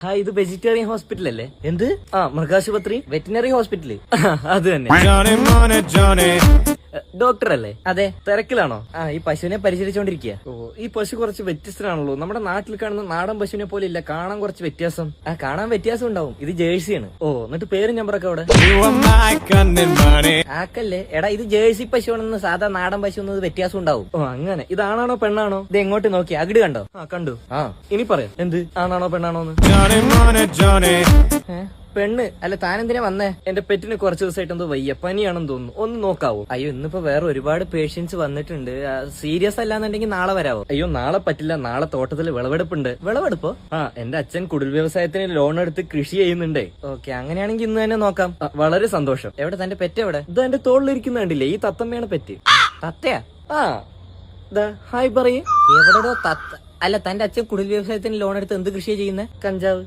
ഇത് vegetarian hospital അല്ലേ? എന്ത്? മൃഗാശുപത്രി വെറ്റിനറി ഹോസ്പിറ്റല്. അത് തന്നെ. ഡോക്ടർ അല്ലേ? അതെ. തിരക്കിലാണോ? ഈ പശുവിനെ പരിചരിച്ചോണ്ടിരിക്കുക. ഈ പശു കുറച്ച് വ്യത്യസ്തനാണല്ലോ. നമ്മുടെ നാട്ടിൽ കാണുന്ന നാടൻ പശുവിനെ പോലെ ഇല്ല, കാണാൻ കുറച്ച് വ്യത്യാസം. കാണാൻ വ്യത്യാസം ഉണ്ടാവും. ഇത് ജേഴ്സിയാണ്. എന്നിട്ട് പേരും നമ്പറൊക്കെ അവിടെ ആക്കല്ലേ. എടാ, ഇത് ജേഴ്സി പശുവാണെന്ന് സാധാ നാടൻ പശു എന്നത് വ്യത്യാസം ഉണ്ടാവും. അങ്ങനെ. ഇതാണാണോ പെണ്ണാണോ? ഇത് എങ്ങോട്ട് നോക്കി? അകിട് കണ്ടോ? കണ്ടു. ഇനി പറയാം. എന്ത് ആണാണോ പെണ്ണാണോന്ന്? പെണ്ണ് അല്ല. താനെന്തിനാ വന്നേ? എന്റെ പെറ്റിന് കുറച്ച് ദിവസമായിട്ട് എന്തോ വയ്യ, പനിയാണെന്ന് തോന്നുന്നു. ഒന്ന് നോക്കാവോ? അയ്യോ, ഇന്നിപ്പോ വേറെ ഒരുപാട് പേഷ്യൻസ് വന്നിട്ടുണ്ട്. സീരിയസ് അല്ലാന്നുണ്ടെങ്കിൽ നാളെ വരാവോ? അയ്യോ, നാളെ പറ്റില്ല. നാളെ തോട്ടത്തിൽ വിളവെടുപ്പുണ്ട്. വിളവെടുപ്പോ? എന്റെ അച്ഛൻ കുടിൽ വ്യവസായത്തിന് ലോൺ എടുത്ത് കൃഷി ചെയ്യുന്നുണ്ടേ. ഓക്കെ, അങ്ങനെയാണെങ്കിൽ ഇന്ന് തന്നെ നോക്കാം. വളരെ സന്തോഷം. എവിടെ തന്റെ പെറ്റ്? എവിടെ? ഇത് എന്റെ തോളിലിരിക്കുന്ന കണ്ടില്ലേ? ഈ തത്തമ്മയാണ് പെറ്റ്. തത്തയാ? ഹായ് പറയേ. എവിടെയോ തത്ത. അല്ല, തന്റെ അച്ഛൻ കുടിൽ വ്യവസായത്തിന് ലോൺ എടുത്ത് എന്ത് കൃഷിയാ ചെയ്യുന്നത്? കഞ്ചാവ്.